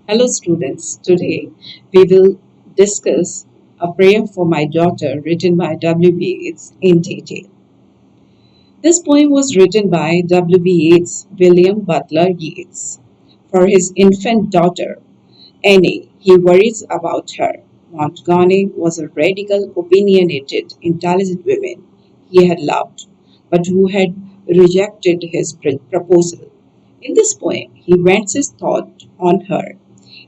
Hello, students. Today we will discuss a prayer for my daughter written by W.B. Yeats in detail. This poem was written by W.B. Yeats, William Butler Yeats, for his infant daughter, Annie. He worries about her. Montgomery was a radical, opinionated, intelligent woman he had loved, but who had rejected his proposal. In this poem, he vents his thought on her.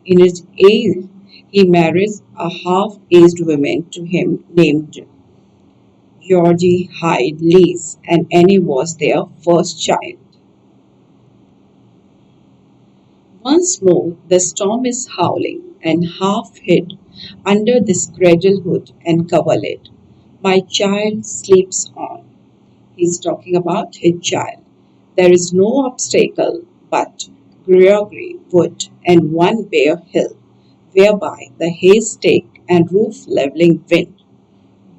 In his age, he marries a half-aged woman to him named Georgie Hyde Lees, and Annie was their first child. Once more the storm is howling, and half hid under this cradle hood and coverlid, my child sleeps on. He's talking about his child. There is no obstacle but Gregory Wood and one bare hill, whereby the haystack and roof leveling wind,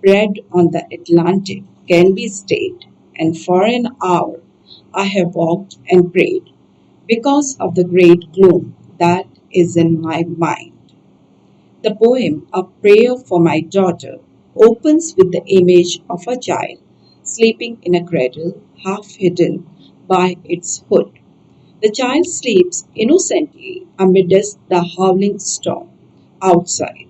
bred on the Atlantic, can be stayed, and for an hour I have walked and prayed, because of the great gloom that is in my mind. The poem, A Prayer for My Daughter, opens with the image of a child sleeping in a cradle, half hidden by its hood. The child sleeps innocently amidst the howling storm outside,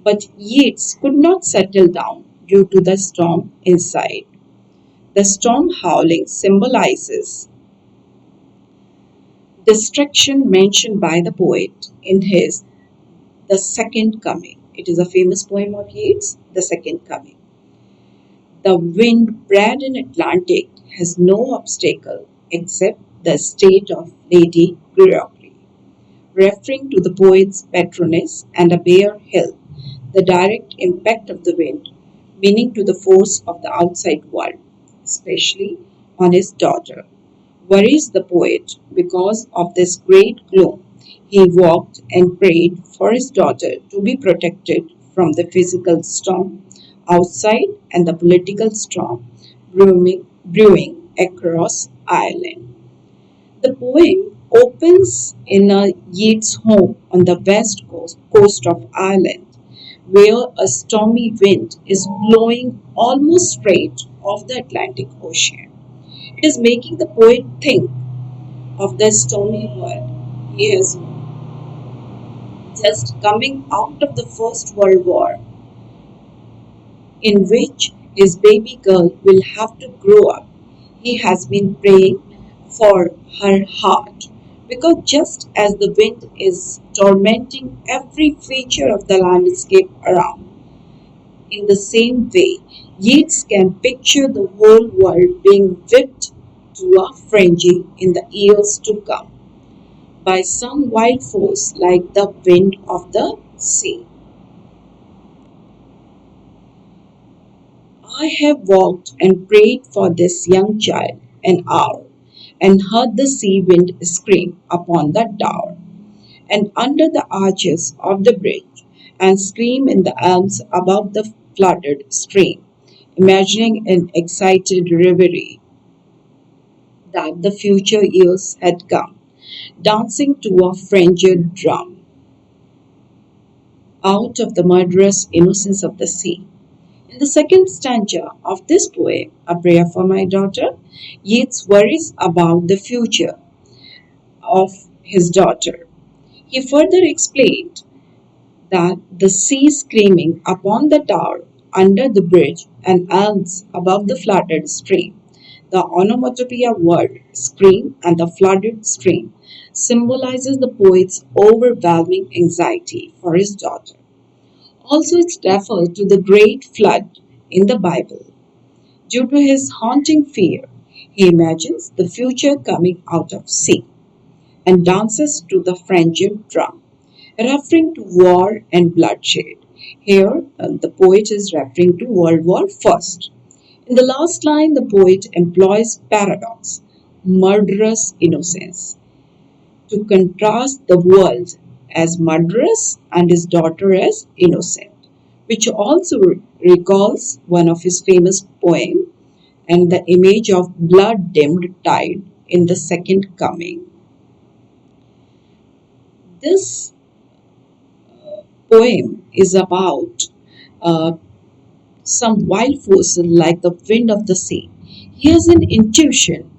but Yeats could not settle down due to the storm inside. The storm howling symbolizes destruction mentioned by the poet in his The Second Coming. It is a famous poem of Yeats, The Second Coming. The wind bred in Atlantic has no obstacle except the state of Lady Gregory, referring to the poet's patroness and a bare hill, the direct impact of the wind, meaning to the force of the outside world, especially on his daughter. Worries the poet because of this great gloom. He walked and prayed for his daughter to be protected from the physical storm outside and the political storm brewing across Ireland. The poem opens in a Yeats home on the coast of Ireland, where a stormy wind is blowing almost straight off the Atlantic Ocean. It is making the poet think of the stormy world he has just coming out of the First World War, in which his baby girl will have to grow up. He has been praying for her heart, because just as the wind is tormenting every feature of the landscape around, in the same way, Yeats can picture the whole world being whipped to a frenzy in the years to come by some wild force like the wind of the sea. I have walked and prayed for this young child an hour, and heard the sea wind scream upon the tower, and under the arches of the bridge, and scream in the elms above the flooded stream, imagining in excited reverie that the future years had come, dancing to a frenzied drum, out of the murderous innocence of the sea. In the second stanza of this poem, A Prayer for My Daughter, Yeats worries about the future of his daughter. He further explained that the sea screaming upon the tower under the bridge and elms above the flooded stream, the onomatopoeia word scream and the flooded stream, symbolizes the poet's overwhelming anxiety for his daughter. Also, it refers to the great flood in the Bible. Due to his haunting fear, he imagines the future coming out of sea and dances to the frenzied drum, referring to war and bloodshed. Here, the poet is referring to World War First. In the last line, the poet employs paradox, murderous innocence, to contrast the world as murderous and his daughter as innocent, which also recalls one of his famous poems and the image of blood dimmed tide in the second coming. This poem is about uh, some wild force like the wind of the sea. He has an intuition.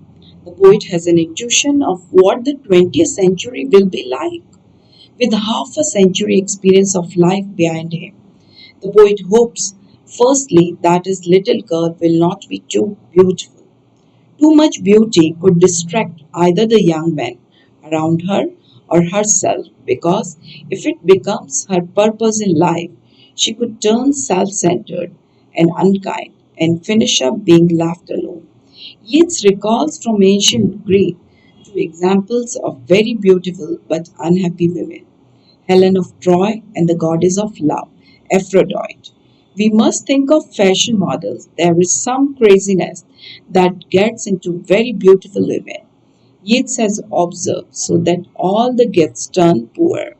The poet has an intuition of what the 20th century will be like, with half a century experience of life behind him. The poet hopes, firstly, that his little girl will not be too beautiful. Too much beauty could distract either the young man around her or herself, because if it becomes her purpose in life, she could turn self centered and unkind and finish up being left alone. Yeats recalls from ancient Greek two examples of very beautiful but unhappy women, Helen of Troy and the goddess of love, Aphrodite. We must think of fashion models. There is some craziness that gets into very beautiful women. Yeats has observed so that all the gifts turn poor.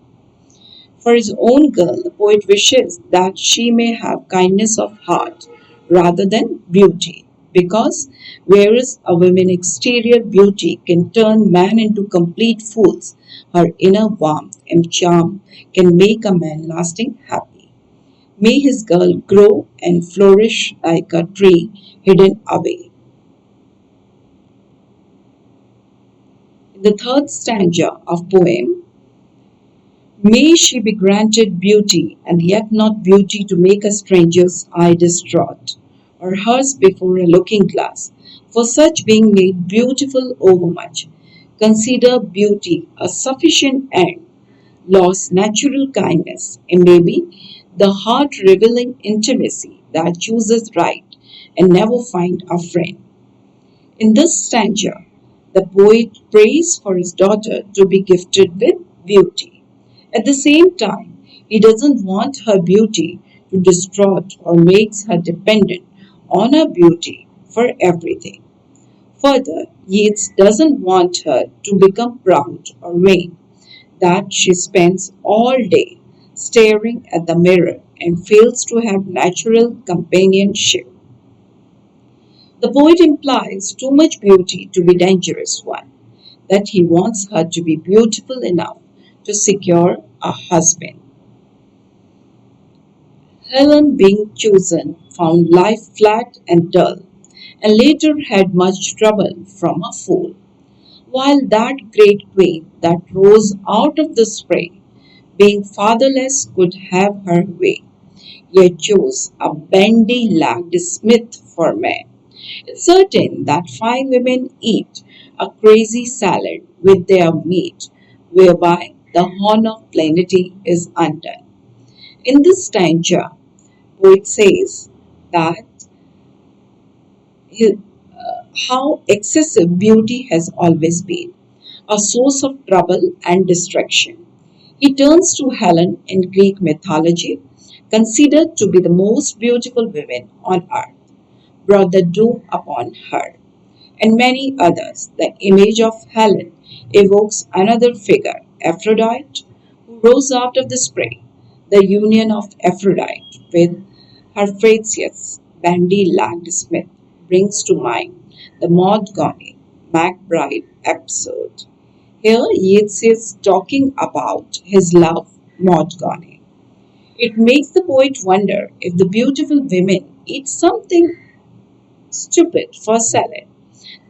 For his own girl, the poet wishes that she may have kindness of heart rather than beauty, because whereas a woman's exterior beauty can turn men into complete fools, her inner warmth and charm can make a man lasting happy. May his girl grow and flourish like a tree hidden away. In the third stanza of poem, may she be granted beauty, and yet not beauty to make a stranger's eye distraught, or hers before a looking glass, for such being made beautiful overmuch. Consider beauty a sufficient end, loss natural kindness, and maybe the heart revealing intimacy that chooses right and never find a friend. In this stanza, the poet prays for his daughter to be gifted with beauty. At the same time, he doesn't want her beauty to distort or makes her dependent on her beauty for everything. Further, Yeats doesn't want her to become proud or vain, that she spends all day staring at the mirror and fails to have natural companionship. The poet implies too much beauty to be dangerous one, that he wants her to be beautiful enough to secure a husband. Helen, being chosen, found life flat and dull, and later had much trouble from a fool, while that great queen that rose out of the spray, being fatherless, could have her way, yet chose a bandy-legged smith for man. It's certain that fine women eat a crazy salad with their meat, whereby the horn of plenty is undone. In this stanza, poet says that he- how excessive beauty has always been a source of trouble and distraction. He turns to Helen in Greek mythology, considered to be the most beautiful woman on earth, brought the doom upon her, and many others. The image of Helen evokes another figure, Aphrodite, who rose out of the spray. The union of Aphrodite with her Theseus, bandy-legged smith, brings to mind the Maud Gonye MacBride episode. Here Yeats is talking about his love, Maud Gonye. It makes the poet wonder if the beautiful women eat something stupid for salad,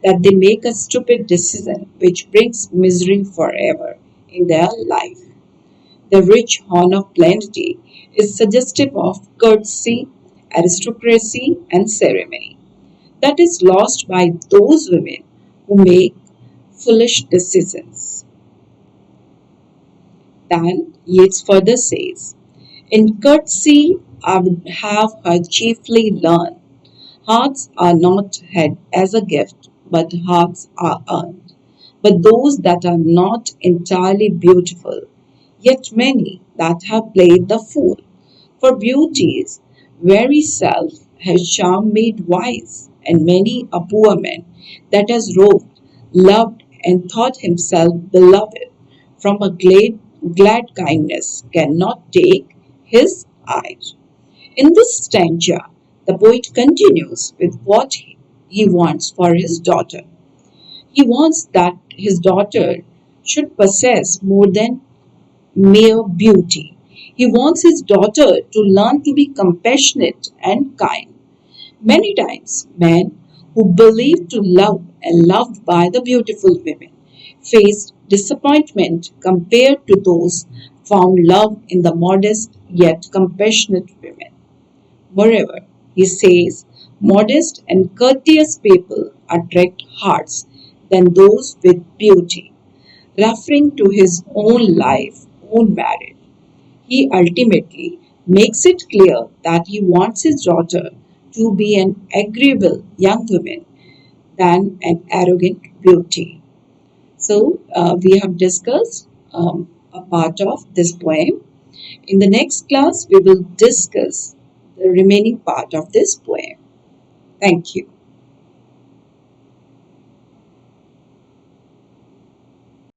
that they make a stupid decision which brings misery forever in their life. The rich horn of plenty is suggestive of courtesy, aristocracy, and ceremony that is lost by those women who make foolish decisions. Then Yeats further says, in courtesy I would have her chiefly learn. Hearts are not had as a gift, but hearts are earned. But those that are not entirely beautiful, yet many that have played the fool. For beauty's very self has charm made wise, and many a poor man that has roved, loved, and thought himself beloved from a glad kindness cannot take his eyes. In this stanza, the poet continues with what he wants for his daughter. He wants that his daughter should possess more than mere beauty. He wants his daughter to learn to be compassionate and kind. Many times, men who believe to love and loved by the beautiful women faced disappointment compared to those found love in the modest yet compassionate women. Moreover, he says, modest and courteous people attract hearts than those with beauty. Referring to his own life, own marriage, he ultimately makes it clear that he wants his daughter to be an agreeable young woman than an arrogant beauty. So, we have discussed a part of this poem. In the next class, we will discuss the remaining part of this poem. Thank you.